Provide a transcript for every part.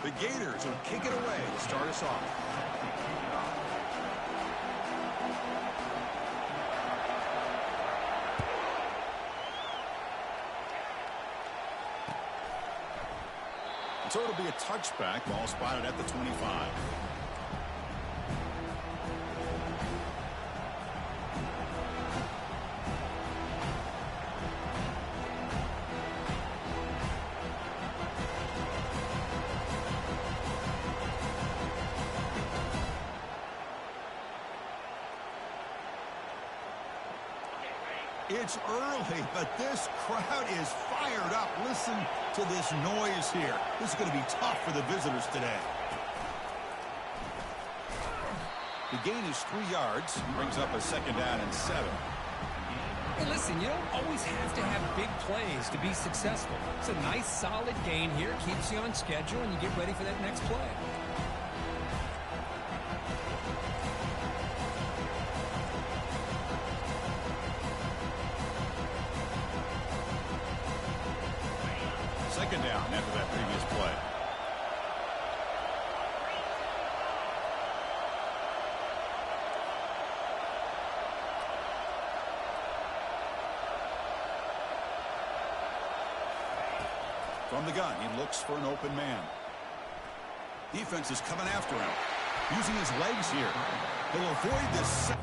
The Gators will kick it away to start us off. So it'll be a touchback. Ball spotted at the 25. It's early, but this crowd is fired up. Listen to this noise here. This is going to be tough for the visitors today. The gain is 3 yards. Brings up a 2nd down and 7. Hey, listen, you don't always have to have big plays to be successful. It's a nice, solid gain here. Keeps you on schedule, and you get ready for that next play. Second down after that previous play. From the gun, he looks for an open man. Defense is coming after him. Using his legs here. He'll avoid this.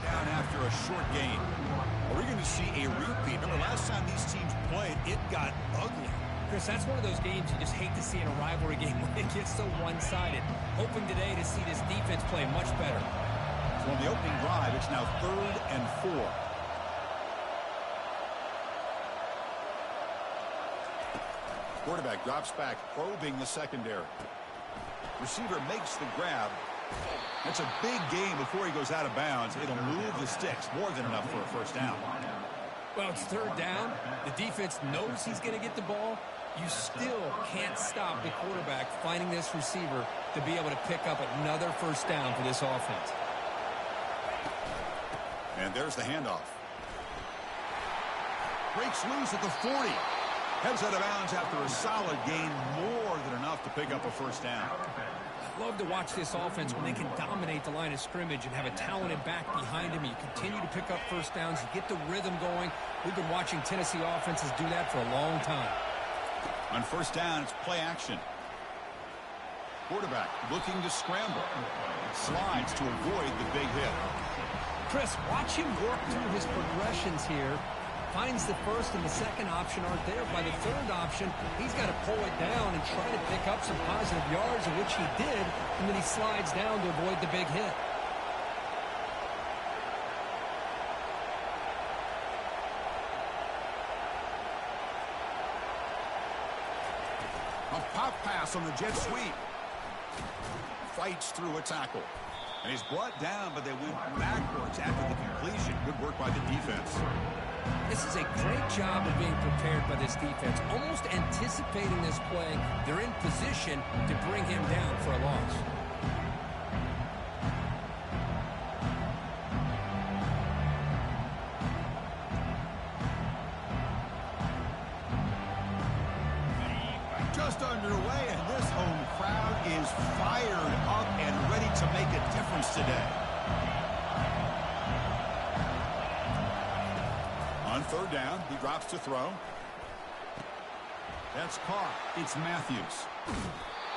Down after a short game. Are we going to see a repeat? Remember, last time these teams played, it got ugly. Chris, that's one of those games you just hate to see in a rivalry game when it gets so one-sided. Hoping today to see this defense play much better. So on the opening drive, it's now 3rd and 4. Quarterback drops back, probing the secondary. Receiver makes the grab. That's a big game before he goes out of bounds. It'll move the sticks. More than enough for a first down. Well, it's 3rd down. The defense knows he's going to get the ball. You still can't stop the quarterback finding this receiver to be able to pick up another first down for this offense. And there's the handoff. Breaks loose at the 40. Heads out of bounds after a solid gain. More than enough to pick up a first down. Love to watch this offense when they can dominate the line of scrimmage and have a talented back behind him. You continue to pick up first downs. You get the rhythm going. We've been watching Tennessee offenses do that for a long time. On first down, it's play action. Quarterback looking to scramble. Slides to avoid the big hit. Chris, watch him work through his progressions here. Finds the first and the second option aren't there. By the third option, he's got to pull it down and try to pick up some positive yards, in which he did, and then he slides down to avoid the big hit. A pop pass on the jet sweep. Fights through a tackle. And he's brought down, but they went backwards after the completion. Good work by the defense. This is a great job of being prepared by this defense. Almost anticipating this play, they're in position to bring him down for a loss. just underway, and this home crowd is fired up and ready to make a difference today. On third down, he drops to throw. That's caught. It's Matthews.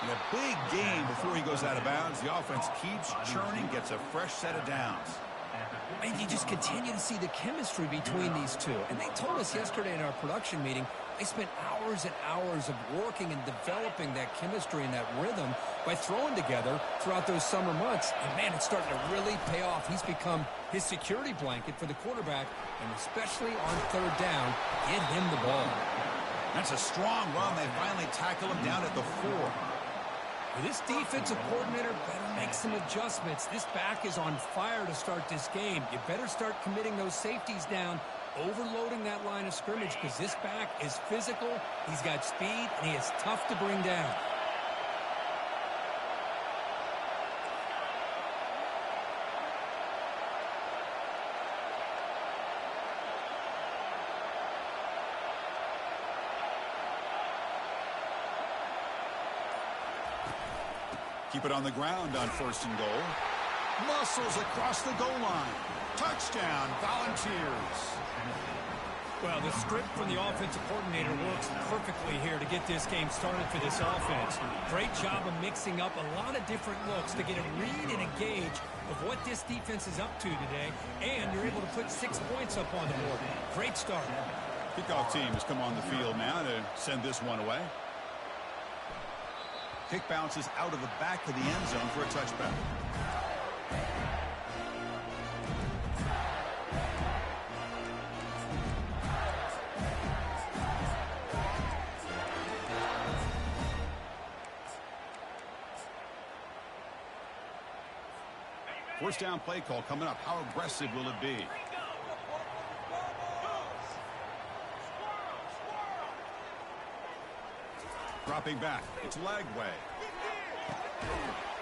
And a big game before he goes out of bounds. The offense keeps churning, gets a fresh set of downs. And you just continue to see the chemistry between these two. And they told us yesterday in our production meeting, they spent hours and hours of working and developing that chemistry and that rhythm by throwing together throughout those summer months. And, man, it's starting to really pay off. He's become his security blanket for the quarterback, and especially on third down, get him the ball. That's a strong run. They finally tackle him down at the 4. This defensive coordinator better make some adjustments. This back is on fire to start this game. You better start committing those safeties down, overloading that line of scrimmage, because this back is physical, he's got speed, and he is tough to bring down. Keep it on the ground on first and goal. Muscles across the goal line. Touchdown, Volunteers. Well, the script from the offensive coordinator works perfectly here to get this game started for this offense. Great job of mixing up a lot of different looks to get a read and a gauge of what this defense is up to today, and you're able to put 6 points up on the board. Great start. Kickoff team has come on the field now to send this one away. Kick bounces out of the back of the end zone for a touchback. First down play call coming up. How aggressive will it be? Dropping back. It's Lagway.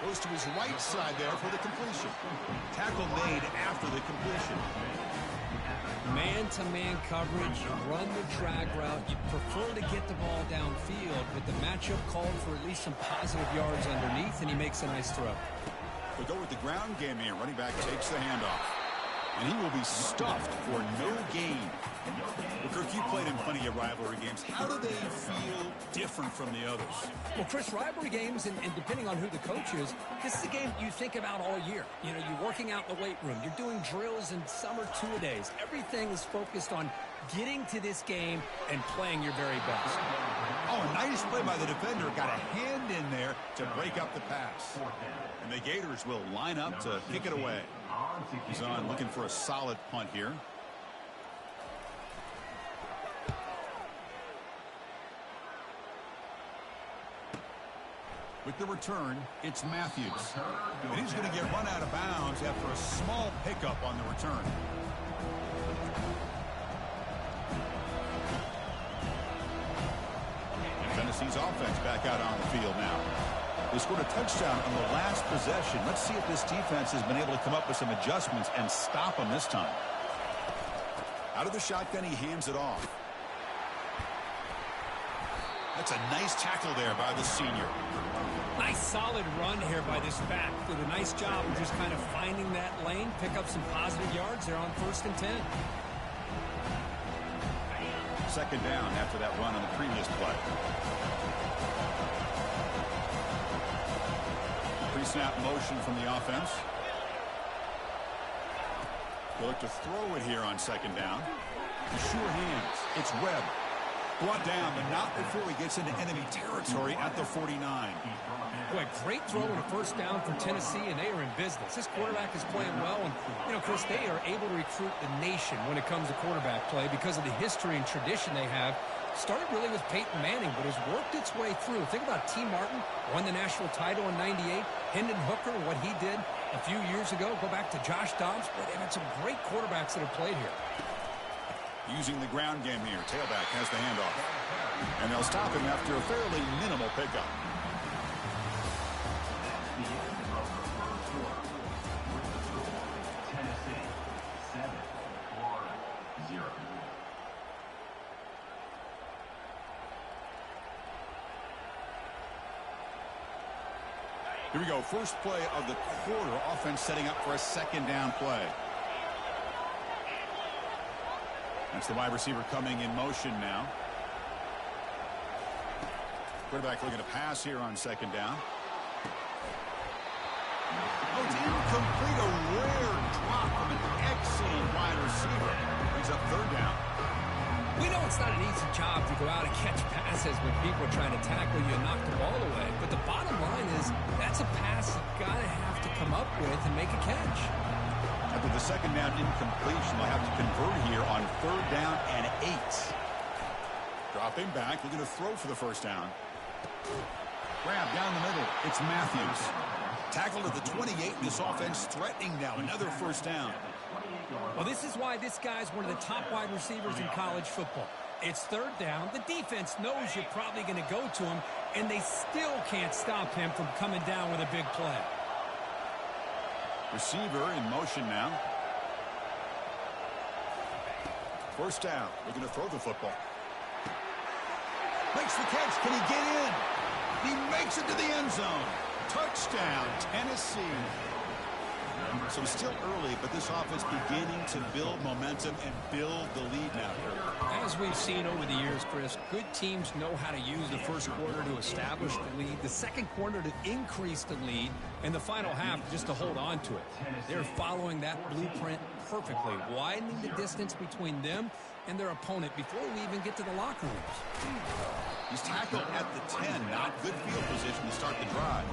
Goes to his right side there for the completion. Tackle made after the completion. Man-to-man coverage, you run the drag route. You prefer to get the ball downfield, but the matchup called for at least some positive yards underneath, and he makes a nice throw. We go with the ground game here. Running back takes the handoff. And he will be stuffed for no gain. Well, Kirk, you played in plenty of rivalry games. How do they feel different from the others? Well, Chris, rivalry games, and depending on who the coach is, this is a game you think about all year. You know, you're working out in the weight room. You're doing drills and summer two-a-days. Everything is focused on getting to this game and playing your very best. Oh, a nice play by the defender. Got a hand in there to break up the pass. And the Gators will line up to kick it away. He's on looking for a solid punt here. With the return, it's Matthews. And he's going to get run out of bounds after a small pickup on the return. And Tennessee's offense back out on the field now. They scored a touchdown on the last possession. Let's see if this defense has been able to come up with some adjustments and stop them this time. Out of the shotgun, he hands it off. That's a nice tackle there by the senior. Nice solid run here by this back. Did a nice job of just kind of finding that lane, pick up some positive yards there on 1st and 10. Second down after that run on the previous play. Pre-snap motion from the offense. They look to throw it here on second down. Sure hands. It's Webb. Brought down, but not before he gets into enemy territory at the 49. Boy, great throw and a first down for Tennessee, and they are in business. This quarterback is playing well, and, you know, Chris, they are able to recruit the nation when it comes to quarterback play because of the history and tradition they have. Started really with Peyton Manning, but has worked its way through. Think about T. Martin, won the national title in '98. Hendon Hooker, what he did a few years ago. Go back to Josh Dobbs. Boy, they've had some great quarterbacks that have played here. Using the ground game here. Tailback has the handoff. And they'll stop him after a fairly minimal pickup. Here we go. First play of the quarter. Offense setting up for a second down play. That's the wide receiver coming in motion now. Quarterback looking to pass here on second down. Oh, it's incomplete. A rare drop from an excellent wide receiver. Brings up third down. We know it's not an easy job to go out and catch passes when people are trying to tackle you and knock the ball away. But the bottom line is that's a pass you've got to have to come up with and make a catch. After the second down incompletion, they'll have to convert here on third down and 8. Dropping back, looking to throw for the first down. Grab down the middle. It's Matthews. Tackled at the 28. This offense threatening now. Another first down. Well, this is why this guy's one of the top wide receivers in college football. It's third down. The defense knows you're probably going to go to him, and they still can't stop him from coming down with a big play. Receiver in motion now. First down. Looking to throw the football. Makes the catch. Can he get in? He makes it to the end zone. Touchdown, Tennessee. So still early, but this offense beginning to build momentum and build the lead now. As we've seen over the years, Chris, good teams know how to use the first quarter to establish the lead, the second quarter to increase the lead, and the final half just to hold on to it. They're following that blueprint perfectly, widening the distance between them and their opponent before we even get to the locker rooms. He's tackled at the 10. Not good field position to start the drive.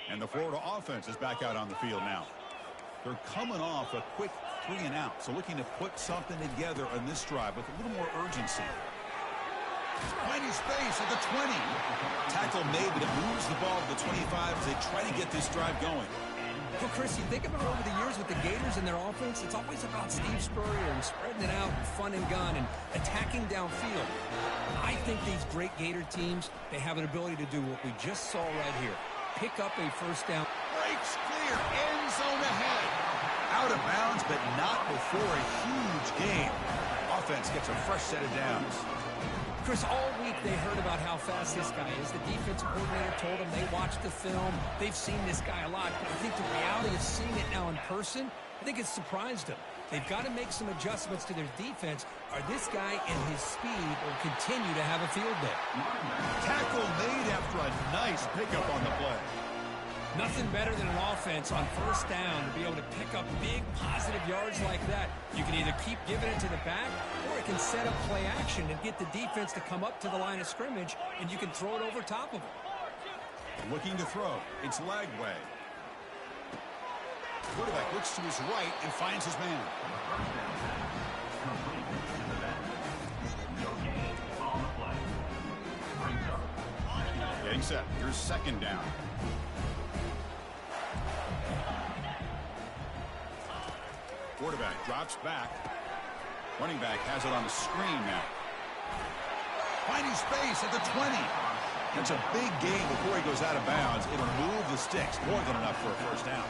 And the Florida offense is back out on the field now. They're coming off a quick 3 and out, so looking to put something together on this drive with a little more urgency. Finding space at the 20. Tackle made, but it moves the ball to the 25 as they try to get this drive going. Well, Chris, you think about over the years with the Gators and their offense, it's always about Steve Spurrier and spreading it out and fun and gun and attacking downfield. I think these great Gator teams, they have an ability to do what we just saw right here. Pick up a first down. Breaks clear. End zone ahead. Out of bounds, but not before a huge gain. Offense gets a fresh set of downs. Chris, all week they heard about how fast this guy is. The defensive coordinator told them they watched the film. They've seen this guy a lot. But I think the reality of seeing it now in person, I think it's surprised them. They've got to make some adjustments to their defense, or this guy and his speed will continue to have a field day. Tackle made after a nice pickup on the play. Nothing better than an offense on first down to be able to pick up big positive yards like that. You can either keep giving it to the back, or it can set up play action and get the defense to come up to the line of scrimmage, and you can throw it over top of it. Looking to throw. It's Lagway. Quarterback looks to his right and finds his man. Getting set. Here's second down. Quarterback drops back. Running back has it on the screen now. Finding space at the 20. That's a big gain before he goes out of bounds. It'll move the sticks. More than enough for a first down.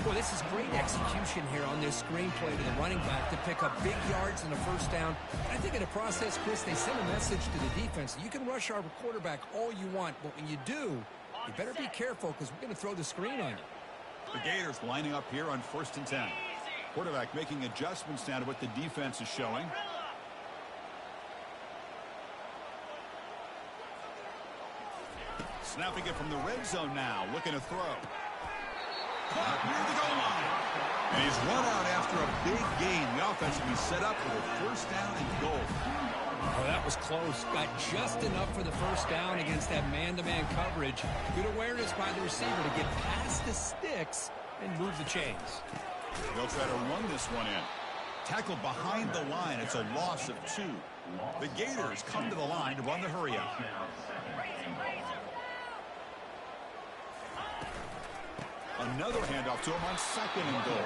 Well, this is great execution here on this screenplay to the running back to pick up big yards and a first down. I think in the process, Chris, they send a message to the defense. You can rush our quarterback all you want, but when you do, you better be careful because we're going to throw the screen on you. The Gators lining up here on 1st and 10. Quarterback making adjustments now to what the defense is showing. Snapping it from the red zone now, looking to throw. Caught near the goal line. And he's run out after a big gain. The offense will be set up for a first down and goal. Oh, that was close. Got just enough for the first down against that man-to-man coverage. Good awareness by the receiver to get past the sticks and move the chains. They'll try to run this one in. Tackled behind the line. It's a loss of 2. The Gators come to the line to run the hurry-up. Another handoff to him on second and goal.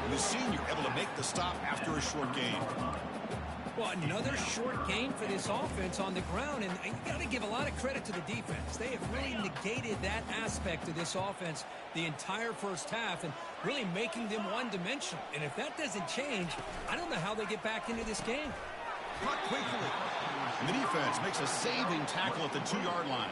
And the senior able to make the stop after a short gain. Well, another short game for this offense on the ground, and you got to give a lot of credit to the defense. They have really negated that aspect of this offense the entire first half and really making them one-dimensional. And if that doesn't change, I don't know how they get back into this game. Cut quickly. And the defense makes a saving tackle at the 2-yard line.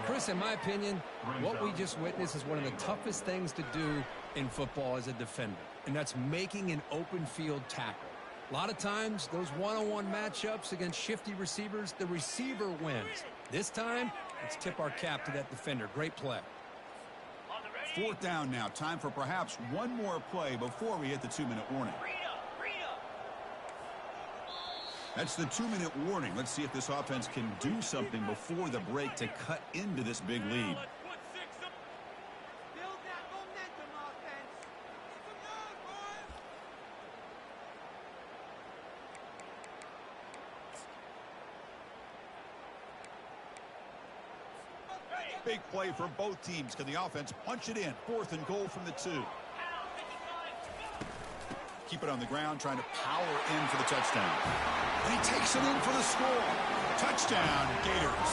Chris, in my opinion, what we just witnessed is one of the toughest things to do in football as a defender, and that's making an open field tackle. A lot of times, those one-on-one matchups against shifty receivers, the receiver wins. This time, let's tip our cap to that defender. Great play. 4th down now. Time for perhaps one more play before we hit the 2-minute warning. That's the 2-minute warning. Let's see if this offense can do something before the break to cut into this big lead. Big play for both teams. Can the offense punch it in? 4th and goal from the 2. Keep it on the ground, trying to power in for the touchdown. And he takes it in for the score. Touchdown, Gators.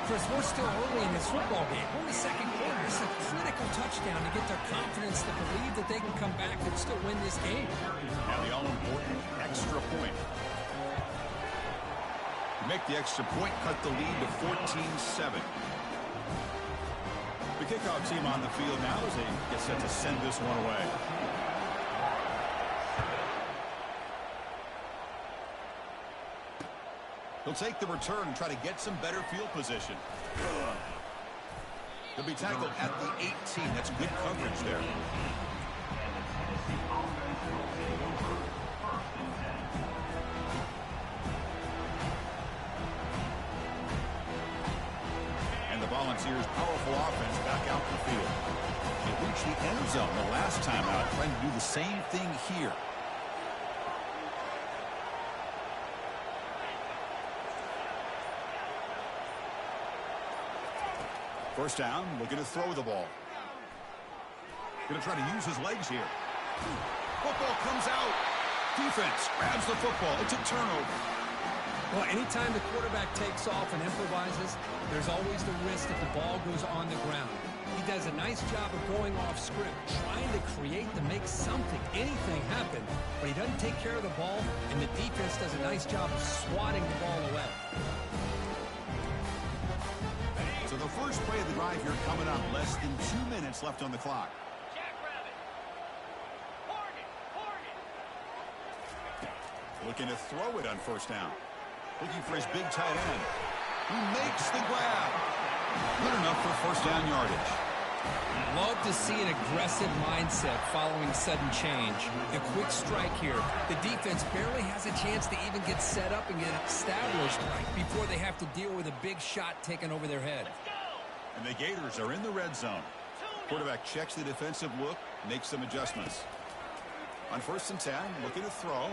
Chris, we're still early in this football game. We're in the second quarter. It's a critical touchdown to get their confidence to believe that they can come back and still win this game. Now the all-important extra point. Make the extra point, cut the lead to 14-7. The kickoff team on the field now as they get set to send this one away. He'll take the return and try to get some better field position. He'll be tackled at the 18. That's good coverage there. And the Volunteers' powerful offense back out in the field. They reached the end zone the last time out, trying to do the same thing here. First down, looking to throw the ball. Going to try to use his legs here. Football comes out. Defense grabs the football. It's a turnover. Well, anytime the quarterback takes off and improvises, there's always the risk that the ball goes on the ground. He does a nice job of going off script, trying to create to make something, anything happen, but he doesn't take care of the ball, and the defense does a nice job of swatting the ball away. So the first play of the drive here coming up, less than 2 minutes left on the clock. Looking to throw it on first down. Looking for his big tight end. He makes the grab. Good enough for first down yardage. Love to see an aggressive mindset following sudden change. The quick strike here. The defense barely has a chance to even get set up and get established before they have to deal with a big shot taken over their head. And the Gators are in the red zone. Quarterback checks the defensive look, makes some adjustments. On 1st and 10, looking to throw.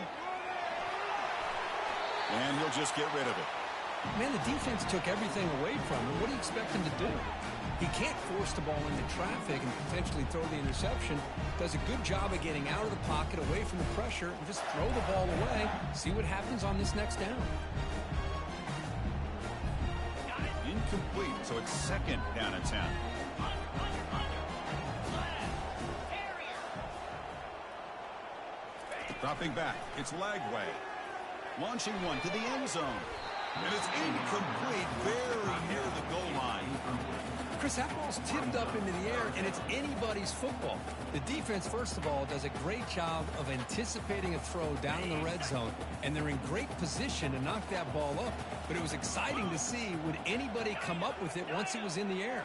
And he'll just get rid of it. Man, the defense took everything away from him. What do you expect him to do? He can't force the ball into traffic and potentially throw the interception. Does a good job of getting out of the pocket, away from the pressure, and just throw the ball away. See what happens on this next down. Incomplete, so it's 2nd down and 10. Dropping back, it's Lagway. Launching one to the end zone. And it's incomplete, very near the goal line. Chris, that ball's tipped up into the air, and it's anybody's football. The defense, first of all, does a great job of anticipating a throw down in the red zone, and they're in great position to knock that ball up. But it was exciting to see, would anybody come up with it once it was in the air?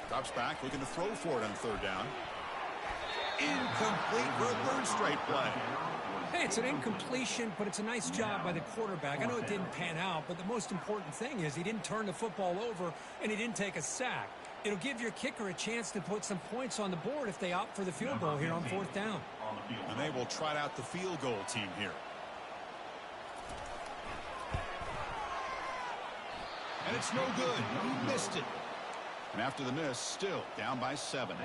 Drops back, looking to throw for it on 3rd down. Incomplete for a 3rd straight play. Hey, it's an incompletion, but it's a nice job by the quarterback. I know it didn't pan out, but the most important thing is he didn't turn the football over and he didn't take a sack. It'll give your kicker a chance to put some points on the board if they opt for the field goal here on 4th down. And they will trot out the field goal team here. And it's no good. He missed it. And after the miss, still down by 7.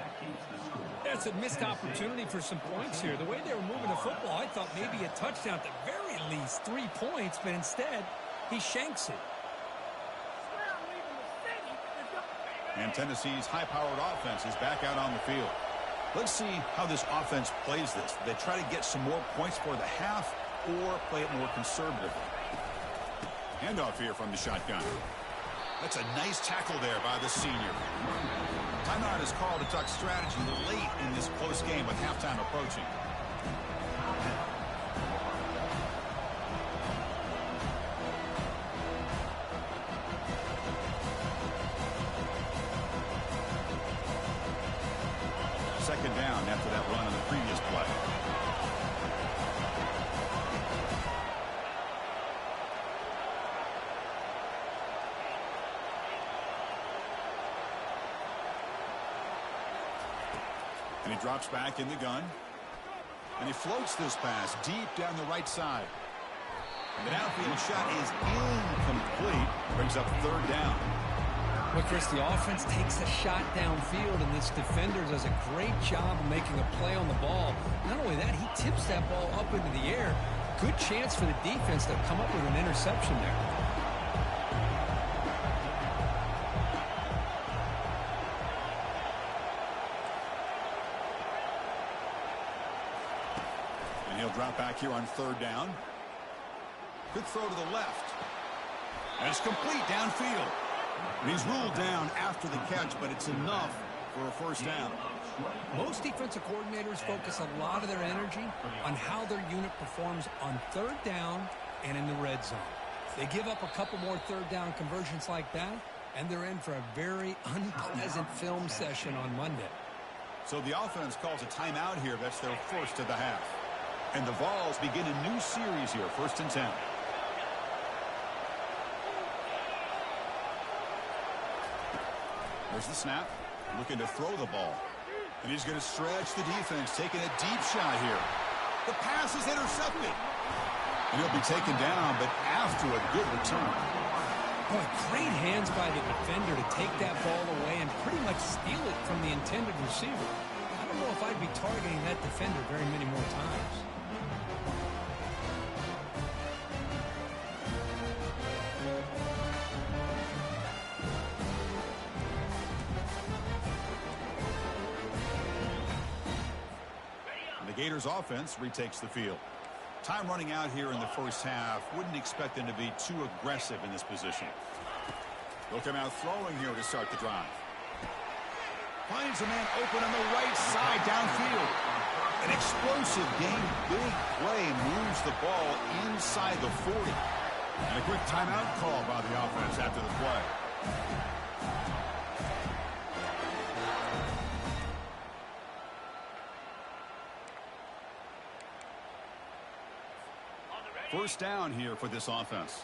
That's a missed opportunity for some points here. The way they were moving the football, I thought maybe a touchdown at the very least, 3 points, but instead he shanks it. And Tennessee's high-powered offense is back out on the field. Let's see how this offense plays this. They try to get some more points for the half or play it more conservatively. Handoff here from the shotgun. That's a nice tackle there by the senior. Timeout is called to talk strategy late in this close game with halftime approaching. Second down after that run on the previous play. And he drops back in the gun. And he floats this pass deep down the right side. And the downfield shot is incomplete. Brings up third down. Well, Chris, the offense takes a shot downfield, and this defender does a great job of making a play on the ball. Not only that, he tips that ball up into the air. Good chance for the defense to come up with an interception there. And he'll drop back here on third down. Good throw to the left. And it's complete downfield. And he's ruled down after the catch, but it's enough for a first down. Most defensive coordinators focus a lot of their energy on how their unit performs on third down and in the red zone. They give up a couple more third down conversions like that, and they're in for a very unpleasant film session on Monday. So the offense calls a timeout here. That's their first of the half. And the Vols begin a new series here, 1st and 10. There's the snap, looking to throw the ball. And he's going to stretch the defense, taking a deep shot here. The pass is intercepted. And he'll be taken down, but after a good return. Boy, great hands by the defender to take that ball away and pretty much steal it from the intended receiver. I don't know if I'd be targeting that defender very many more times. Gators offense retakes the field. Time running out here in the first half. Wouldn't expect them to be too aggressive in this position. They'll come out throwing here to start the drive. Finds a man open on the right side downfield. An explosive game, big play, moves the ball inside the 40. And a quick timeout call by the offense after the play. First down here for this offense.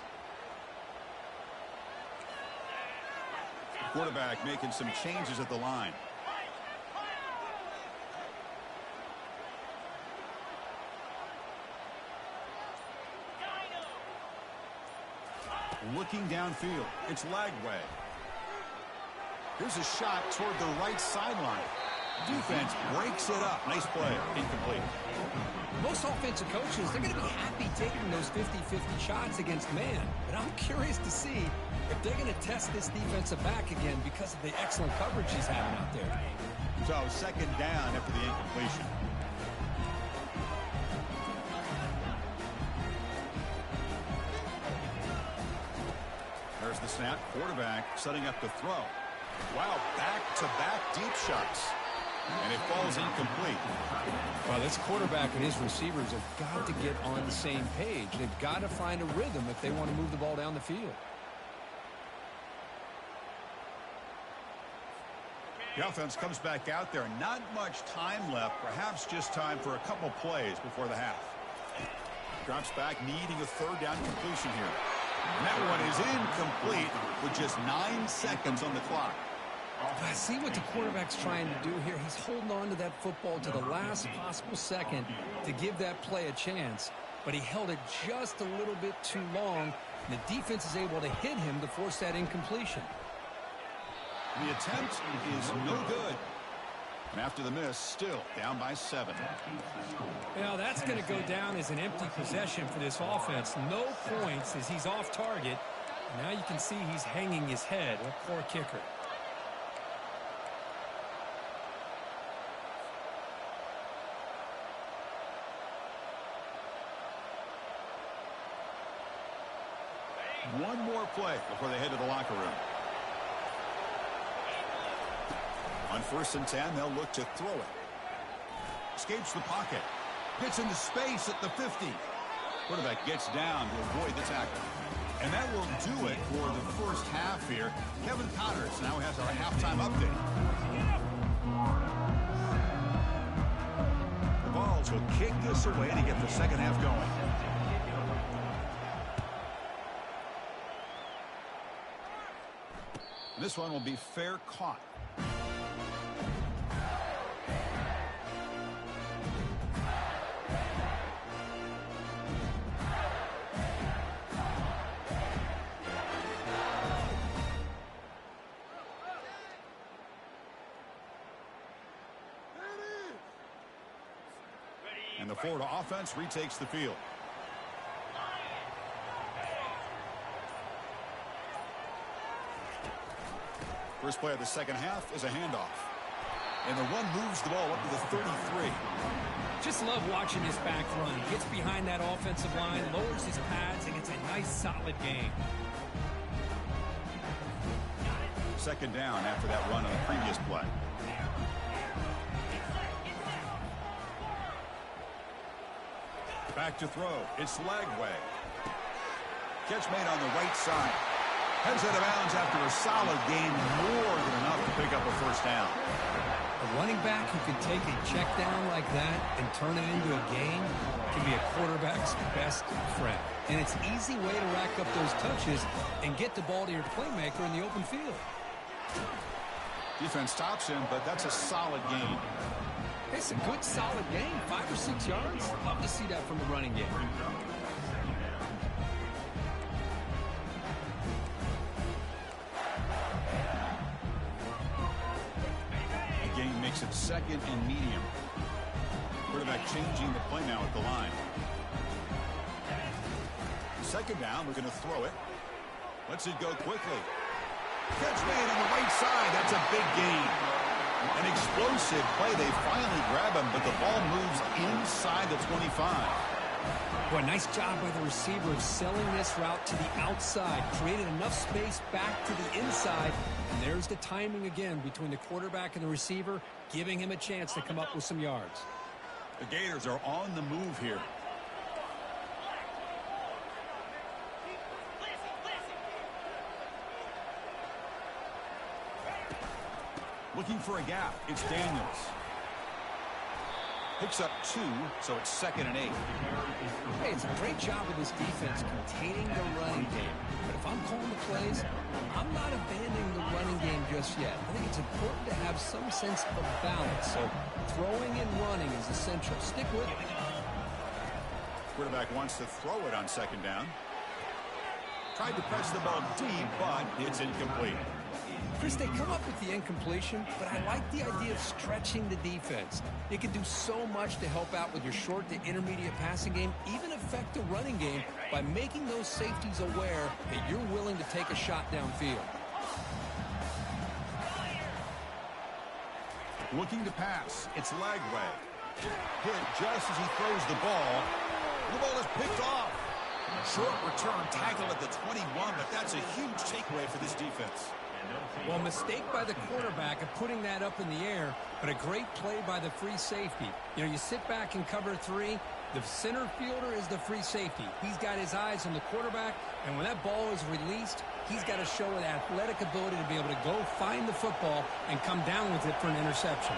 Quarterback making some changes at the line. Looking downfield. It's Lagway. Here's a shot toward the right sideline. Defense breaks it up. Nice play. Incomplete. Most offensive coaches, they're going to be happy taking those 50-50 shots against man. But I'm curious to see if they're going to test this defensive back again because of the excellent coverage he's having out there. So second down after the incompletion. There's the snap. Quarterback setting up the throw. Wow, back-to-back deep shots. And it falls incomplete. Well, this quarterback and his receivers have got to get on the same page. They've got to find a rhythm if they want to move the ball down the field. The offense comes back out there. Not much time left. Perhaps just time for a couple plays before the half. Drops back, needing a third down completion here. And that one is incomplete with just 9 seconds on the clock. I see what the quarterback's trying to do here. He's holding on to that football to the last possible second to give that play a chance. But he held it just a little bit too long. And the defense is able to hit him to force that incompletion. The attempt is no good. And after the miss, still down by 7. Well, that's going to go down as an empty possession for this offense. No points as he's off target. Now you can see he's hanging his head. A poor kicker. One more play before they head to the locker room. On 1st and 10, they'll look to throw it. Escapes the pocket. Gets into space at the 50. Quarterback gets down to avoid the tackle. And that will do it for the first half here. Kevin Connors now has our halftime update. The Vols will kick this away to get the second half going. This one will be fair caught. And the Florida offense retakes the field. First play of the second half is a handoff. And the run moves the ball up to the 33. Just love watching this back run. Gets behind that offensive line, lowers his pads, and gets a nice solid gain. Second down after that run on the previous play. Back to throw. It's Lagway. Catch made on the right side. Heads out of bounds after a solid gain, more than enough to pick up a first down. A running back who can take a check down like that and turn it into a gain can be a quarterback's best friend. And it's an easy way to rack up those touches and get the ball to your playmaker in the open field. Defense stops him, but that's a solid gain. It's a good, solid gain, 5 or 6 yards. Love to see that from the running game. The gain makes it second and medium. Quarterback changing the play now at the line. Second down, we're going to throw it. Lets it go quickly. Catch made on the right side. That's a big gain. An explosive play. They finally grab him, but the ball moves inside the 25. Boy, nice job by the receiver of selling this route to the outside. Created enough space back to the inside. And there's the timing again between the quarterback and the receiver, giving him a chance to come up with some yards. The Gators are on the move here. Looking for a gap. It's Daniels. Picks up 2, so it's 2nd and 8. Hey, it's a great job of this defense containing the running game. But if I'm calling the plays, I'm not abandoning the running game just yet. I think it's important to have some sense of balance. So throwing and running is essential. Stick with it. Quarterback wants to throw it on 2nd down. Tried to press the ball deep, but it's incomplete. Chris, they come up with the incompletion, but I like the idea of stretching the defense. It can do so much to help out with your short to intermediate passing game, even affect the running game by making those safeties aware that you're willing to take a shot downfield. Looking to pass. It's Lagway. Hit just as he throws the ball. The ball is picked off. Short return tackle at the 21, but that's a huge takeaway for this defense. Well, mistake by the quarterback of putting that up in the air, but a great play by the free safety. You know, you sit back and cover 3. The center fielder is the free safety. He's got his eyes on the quarterback, and when that ball is released, he's got to show an athletic ability to be able to go find the football and come down with it for an interception.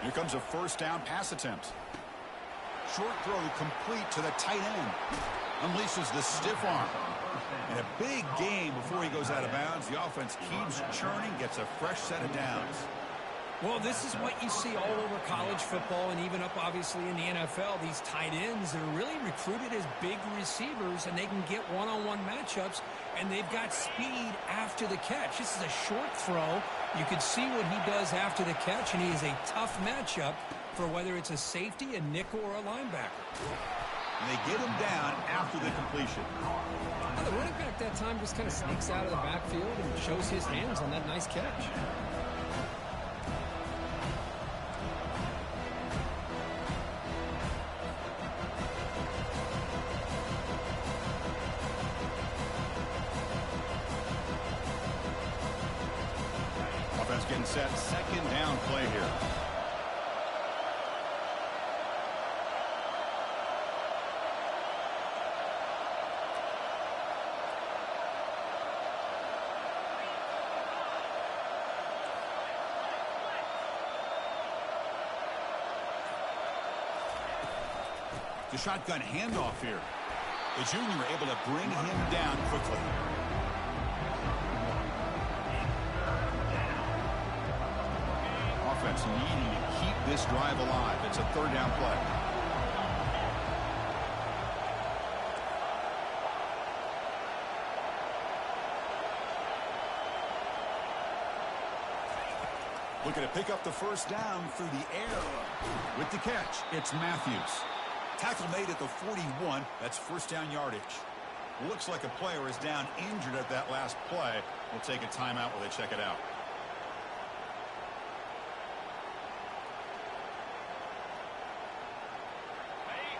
Here comes a first down pass attempt. Short throw complete to the tight end. Unleashes the stiff arm. And a big gain before he goes out of bounds. The offense keeps churning, gets a fresh set of downs. Well, this is what you see all over college football and even up, obviously, in the NFL. These tight ends that are really recruited as big receivers, and they can get one-on-one matchups, and they've got speed after the catch. This is a short throw. You can see what he does after the catch, and he is a tough matchup for whether it's a safety, a nickel, or a linebacker. And they get him down after the completion. Well, the running back that time just kind of sneaks out of the backfield and shows his hands on that nice catch. Offense getting set. Second down play here. The shotgun handoff here. The junior able to bring him down quickly. Offense needing to keep this drive alive. It's a third down play. Looking to pick up the first down through the air. With the catch, it's Matthews. Tackle made at the 41. That's first down yardage. Looks like a player is down injured at that last play. We'll take a timeout while they check it out.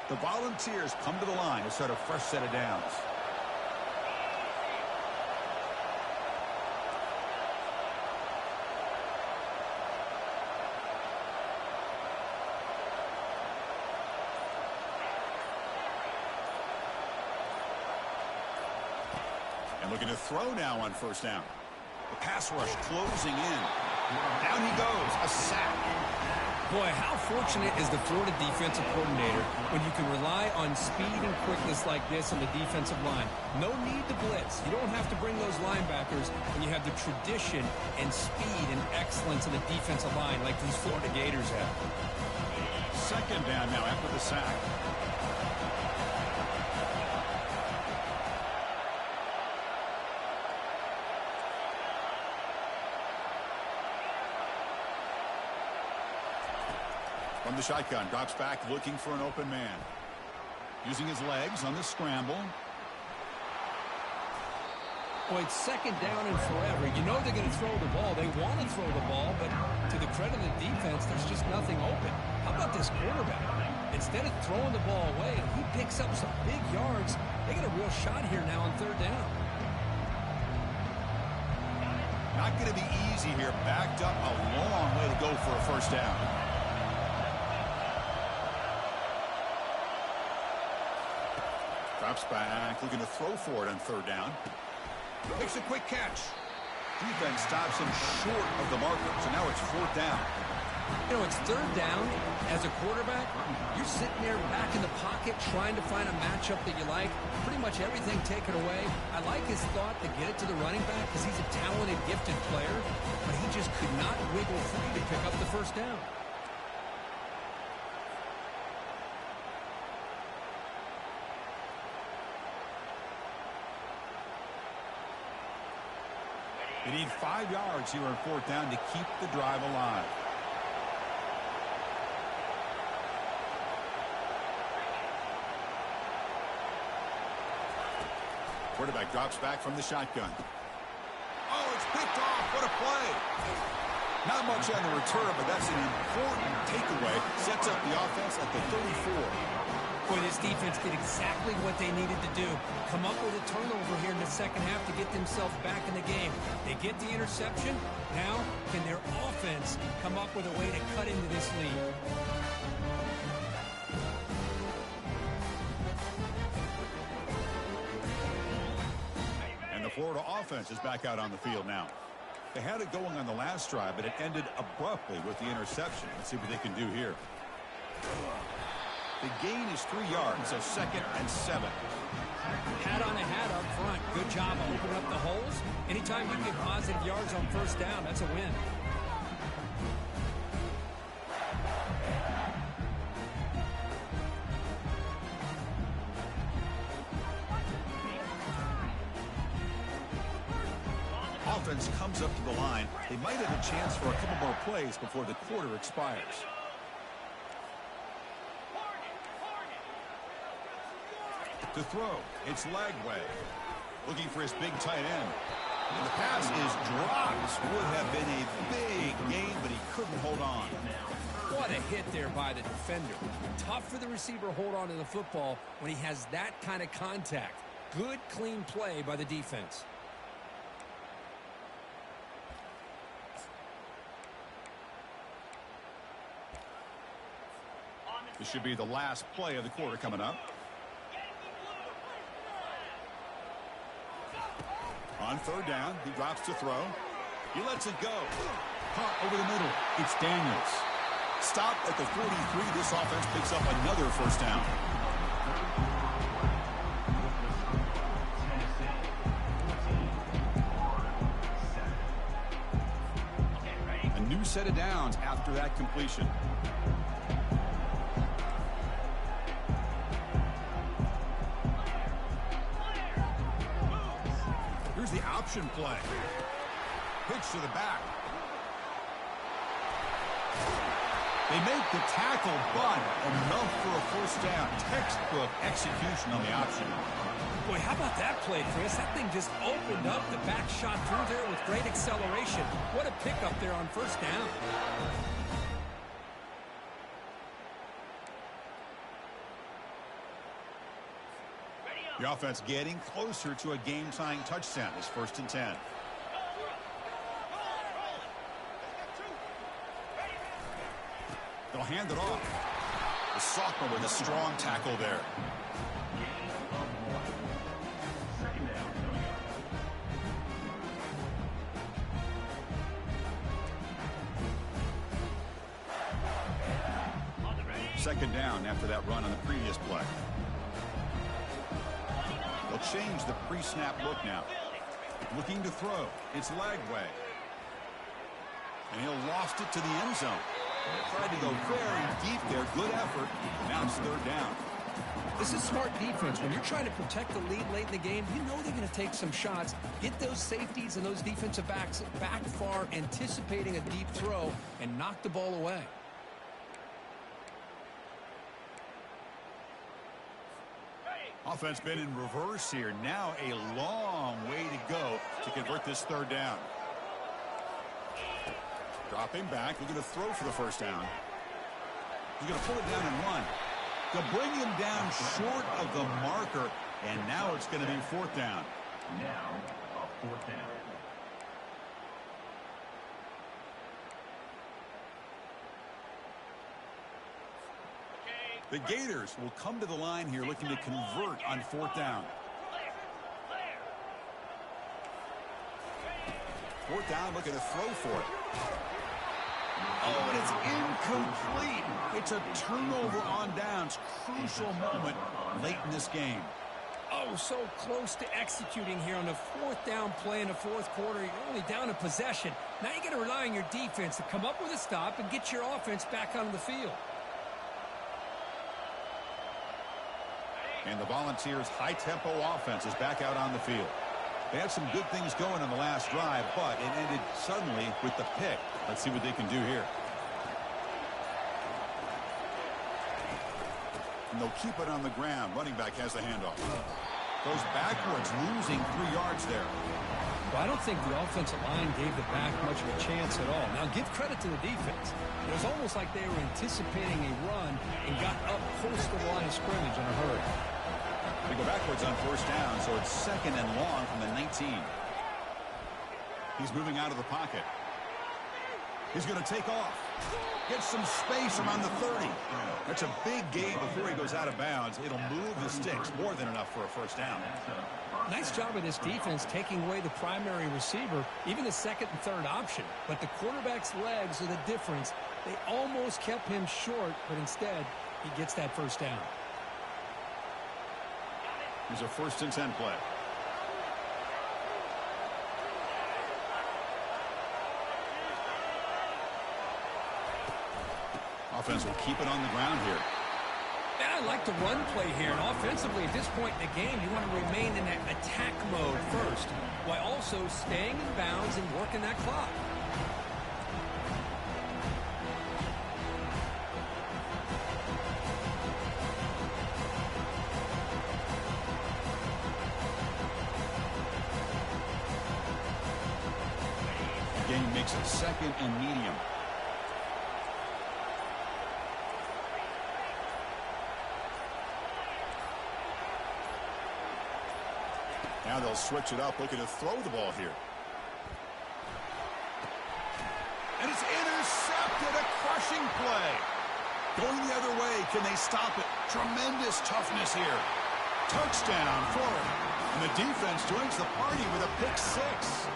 The Volunteers come to the line to start a fresh set of downs. And looking to throw now on first down. The pass rush closing in. Down he goes. A sack. Boy, how fortunate is the Florida defensive coordinator when you can rely on speed and quickness like this on the defensive line. No need to blitz. You don't have to bring those linebackers when you have the tradition and speed and excellence in the defensive line like these Florida Gators have. Second down now after the sack. From the shotgun, drops back looking for an open man. Using his legs on the scramble. Boy, it's second down and forever. You know they're going to throw the ball. They want to throw the ball, but to the credit of the defense, there's just nothing open. How about this quarterback? Instead of throwing the ball away, he picks up some big yards. They got a real shot here now on third down. Not going to be easy here. Backed up a long way to go for a first down. Drops back, looking to throw for it on third down. Makes a quick catch. Defense stops him short of the marker, so now it's fourth down. You know, it's third down. As a quarterback, you're sitting there back in the pocket trying to find a matchup that you like. Pretty much everything taken away. I like his thought to get it to the running back because he's a talented, gifted player, but he just could not wiggle free to pick up the first down. They need 5 yards here on fourth down to keep the drive alive. Quarterback drops back from the shotgun. Oh, it's picked off. What a play. Not much on the return, but that's an important takeaway. Sets up the offense at the 34. Boy, this defense did exactly what they needed to do. Come up with a turnover here in the second half to get themselves back in the game. They get the interception. Now, can their offense come up with a way to cut into this lead? And the Florida offense is back out on the field now. They had it going on the last drive, but it ended abruptly with the interception. Let's see what they can do here. The gain is 3 yards, so 2nd and 7. Hat on a hat up front. Good job of opening up the holes. Anytime you get positive yards on first down, that's a win. offense comes up to the line, they might have a chance for a couple more plays before the quarter expires. To throw, it's Lagway. Looking for his big tight end. And the pass is dropped. Would have been a big gain, but he couldn't hold on. What a hit there by the defender. Tough for the receiver to hold on to the football when he has that kind of contact. Good, clean play by the defense. This should be the last play of the quarter coming up. On third down, he drops to throw. He lets it go. Caught over the middle. It's Daniels. Stop at the 43. This offense picks up another first down. A new set of downs after that completion. Here's the option play. Pitch to the back. They make the tackle, but enough for a first down. Textbook execution on the option. Boy, how about that play, Chris? That thing just opened up. The back shot through there with great acceleration. What a pickup there on first down. The offense getting closer to a game-tying touchdown. It's 1st and 10. They'll hand it off. The sophomore with a strong tackle there. Second down after that run on the previous play. They'll change the pre-snap look now. Looking to throw. It's Lagway. And he'll lost it to the end zone. Tried to go very deep there. Good effort. Now it's third down. This is smart defense. When you're trying to protect the lead late in the game, you know they're going to take some shots. Get those safeties and those defensive backs back far, anticipating a deep throw, and knock the ball away. Offense been in reverse here. Now a long way to go to convert this third down. Dropping back, looking to throw for the first down. He's going to pull it down and run. They'll bring him down short of the marker, and now it's going to be fourth down. Now, a fourth down. The Gators will come to the line here looking to convert on fourth down. Fourth down, looking to throw for it. Oh, and it's incomplete. It's a turnover on downs. Crucial moment late in this game. Oh, so close to executing here on the fourth down play in the fourth quarter. You're only down a possession. Now you got to rely on your defense to come up with a stop and get your offense back onto the field. And the Volunteers' high-tempo offense is back out on the field. They had some good things going on the last drive, but it ended suddenly with the pick. Let's see what they can do here. And they'll keep it on the ground. Running back has the handoff. Goes backwards, losing 3 yards there. Well, I don't think the offensive line gave the back much of a chance at all. Now, give credit to the defense. It was almost like they were anticipating a run and got up close to the line of scrimmage in a hurry. They go backwards on first down, so it's second and long from the 19. He's moving out of the pocket. He's going to take off. Get some space around the 30. That's a big gain before he goes out of bounds. It'll move the sticks, more than enough for a first down. Nice job of this defense taking away the primary receiver, even the second and third option. But the quarterback's legs are the difference. They almost kept him short, but instead, he gets that first down. Here's a 1st and 10 play. Offense will keep it on the ground here. And I like the run play here. And offensively, at this point in the game, you want to remain in that attack mode first, while also staying in bounds and working that clock. The game makes it 2nd and medium. Now they'll switch it up, looking to throw the ball here. And it's intercepted, a crushing play. Going the other way, can they stop it? Tremendous toughness here. Touchdown, Florida. And the defense joins the party with a pick 6.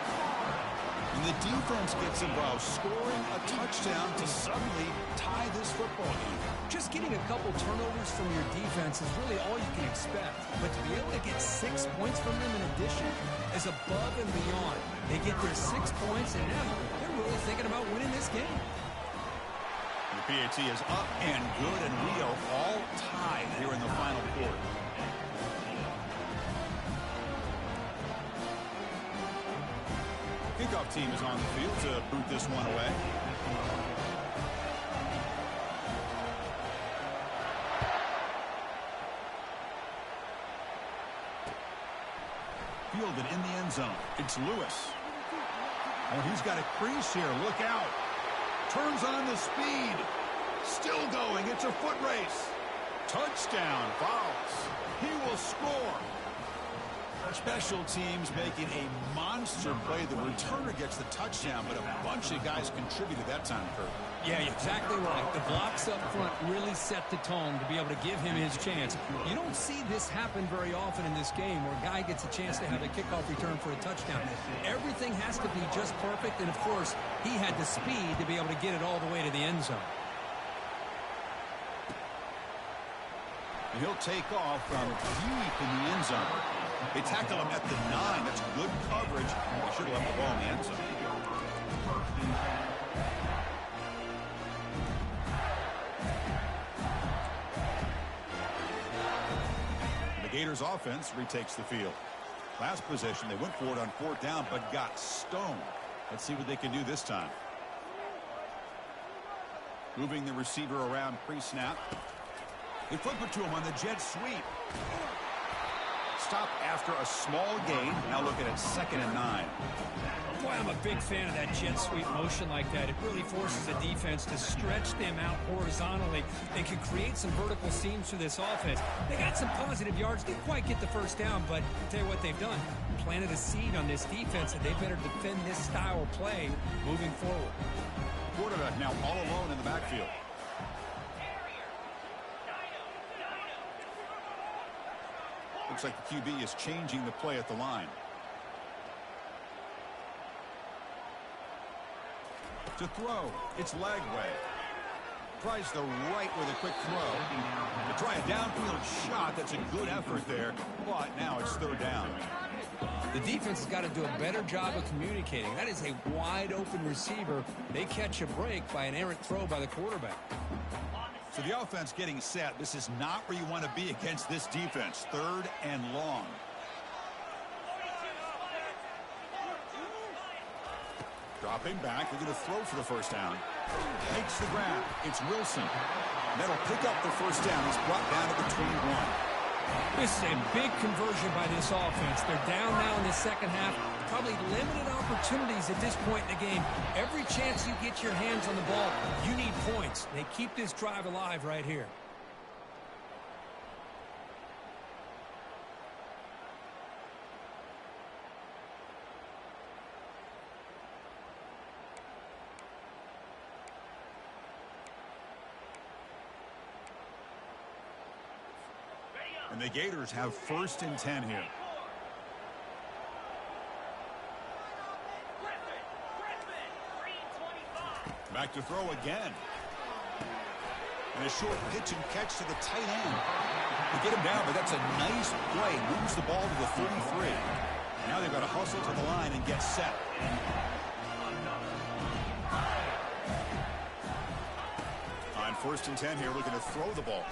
And the defense gets involved, scoring a touchdown to suddenly tie this football game. Just getting a couple turnovers from your defense is really all you can expect. But to be able to get 6 points from them in addition is above and beyond. They get their 6 points, and now they're really thinking about winning this game. The PAT is up and good, and we are all tied here in the final quarter. Kickoff team is on the field to boot this one away. Fielded in the end zone. It's Lewis. Oh, he's got a crease here. Look out. Turns on the speed. Still going. It's a foot race. Touchdown. Fouls. He will score. Special teams making a monster play. The returner gets the touchdown, but a bunch of guys contributed that time, Kurt. Yeah, you're exactly right. The blocks up front really set the tone to be able to give him his chance. You don't see this happen very often in this game where a guy gets a chance to have a kickoff return for a touchdown. Everything has to be just perfect, and of course, he had the speed to be able to get it all the way to the end zone. And he'll take off from deep in the end zone. They tackle him at the 9. That's good coverage. They should have left the ball in the end zone. The Gators offense retakes the field. Last possession, they went for it on 4th down, but got stoned. Let's see what they can do this time. Moving the receiver around pre-snap. They flip it to him on the jet sweep. Stop after a small gain. Now looking at 2nd and 9. Boy, I'm a big fan of that jet sweep motion like that. It really forces the defense to stretch them out horizontally and can create some vertical seams for this offense. They got some positive yards. Didn't quite get the first down, but I'll tell you what they've done. Planted a seed on this defense that they better defend this style of play moving forward. Quarterback now all alone in the backfield. Looks like the QB is changing the play at the line. To throw, it's Lagway. Tries the right with a quick throw. To try a downfield shot, that's a good effort there, but now it's 3rd down. The defense has got to do a better job of communicating. That is a wide open receiver. They catch a break by an errant throw by the quarterback. So the offense getting set. This is not where you want to be against this defense. 3rd and long. Dropping back. They're going to throw for the first down. Takes the grab. It's Wilson. That'll pick up the first down. He's brought down to the 21. This is a big conversion by this offense. They're down now in the second half. Probably limited opportunities at this point in the game. Every chance you get your hands on the ball, you need points. They keep this drive alive right here. And the Gators have 1st and 10 here. Back to throw again. And a short pitch and catch to the tight end. They get him down, but that's a nice play. Moves the ball to the 33. Now they've got to hustle to the line and get set. On 1st and 10 here, looking to throw the ball.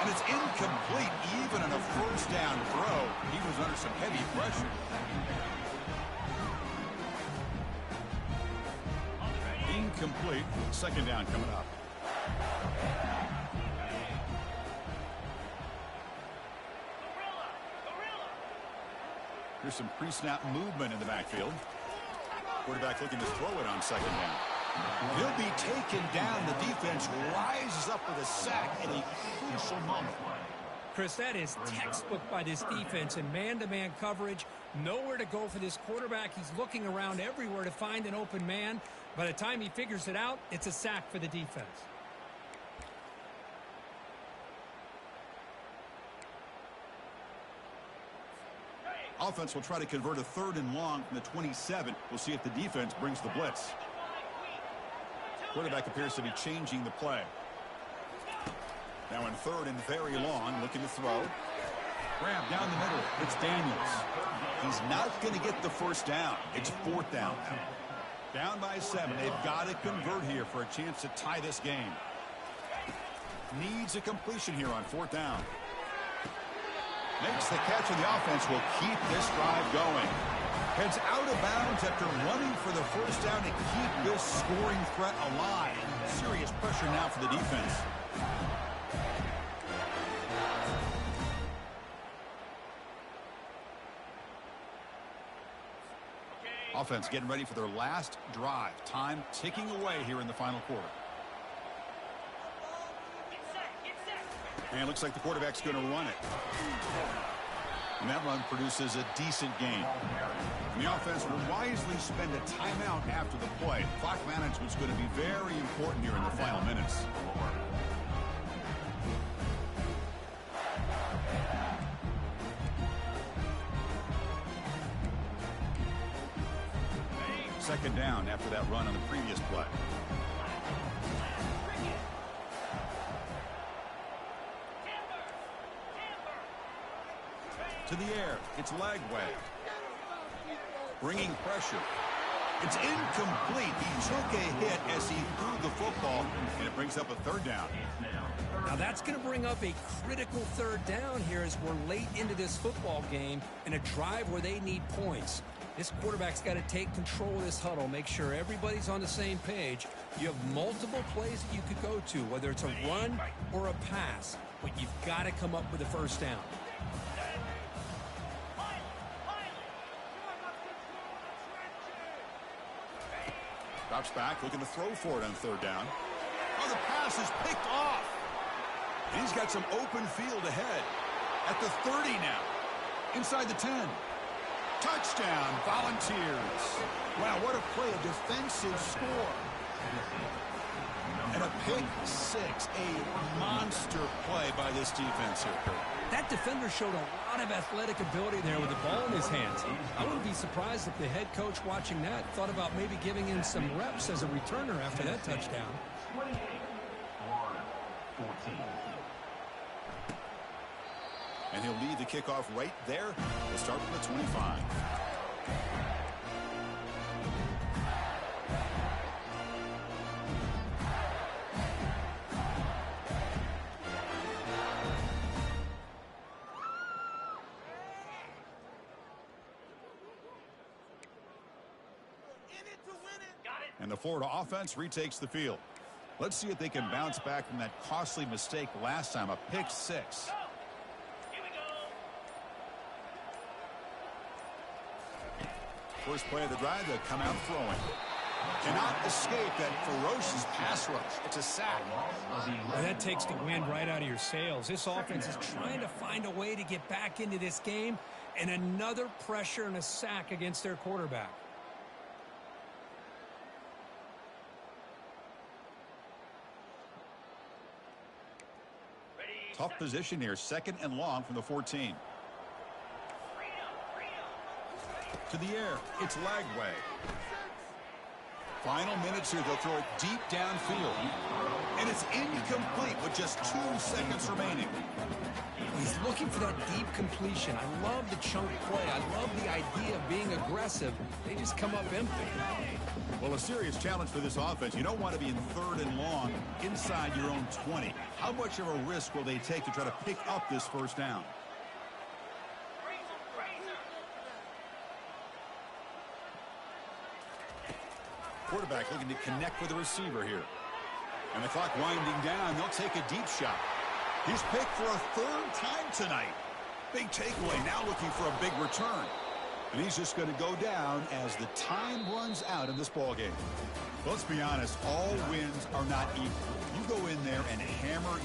And it's incomplete. Even on a first down throw, he was under some heavy pressure. Incomplete. Second down coming up. Here's some pre-snap movement in the backfield. Quarterback looking to throw it on second down. He'll be taken down. The defense rises up with a sack in a crucial moment. Chris, that is textbook by this defense in man-to-man coverage. Nowhere to go for this quarterback. He's looking around everywhere to find an open man. By the time he figures it out, it's a sack for the defense. Offense will try to convert a 3rd and long from the 27. We'll see if the defense brings the blitz. Quarterback appears to be changing the play. Now in 3rd and very long, looking to throw. Grab down the middle. It's Daniels. He's not going to get the first down. It's 4th down now. Down by 7. They've got to convert here for a chance to tie this game. Needs a completion here on 4th down. Makes the catch, and the offense will keep this drive going. Heads out of bounds after running for the first down to keep this scoring threat alive. Serious pressure now for the defense. Offense getting ready for their last drive. Time ticking away here in the final quarter. And it looks like the quarterback's going to run it. And that run produces a decent gain. And the offense will wisely spend a timeout after the play. Clock management's going to be very important here in the final minutes. Second down after that run on the previous play. To the air. It's Lagway. Bringing pressure. It's incomplete. He took a hit as he threw the football, and it brings up a 3rd down. Now that's going to bring up a critical 3rd down here as we're late into this football game in a drive where they need points. This quarterback's got to take control of this huddle, make sure everybody's on the same page. You have multiple plays that you could go to, whether it's a run or a pass, but you've got to come up with a first down. Drops back, looking to throw for it on 3rd down. Oh, the pass is picked off. And he's got some open field ahead. At the 30 now. Inside the 10. Touchdown, Volunteers. Wow, what a play, a defensive score. And a pick 6, a monster play by this defense here, Kurt. That defender showed a lot of athletic ability there with the ball in his hands. I wouldn't be surprised if the head coach watching that thought about maybe giving him some reps as a returner after that touchdown. 28, Florida, 14. And he'll lead the kickoff right there. We'll start from the 25. And the Florida offense retakes the field. Let's see if they can bounce back from that costly mistake last time, a pick 6. First play of the drive, they'll come out throwing. Cannot escape that ferocious pass rush. It's a sack. Well, that takes the wind right out of your sails. This offense is trying to find a way to get back into this game, and another pressure and a sack against their quarterback. Tough position here, 2nd and long from the 14. To the air, it's Lagway. Final minutes here, they'll throw it deep downfield. And it's incomplete with just 2 seconds remaining. He's looking for that deep completion. I love the chunk play. I love the idea of being aggressive. They just come up empty. Well, a serious challenge for this offense. You don't want to be in 3rd and long inside your own 20. How much of a risk will they take to try to pick up this first down? Quarterback looking to connect with the receiver here. And the clock winding down. They'll take a deep shot. He's picked for a 3rd time tonight. Big takeaway. Now looking for a big return. And he's just going to go down as the time runs out in this ballgame. Let's be honest, all wins are not equal. You go in there and hammer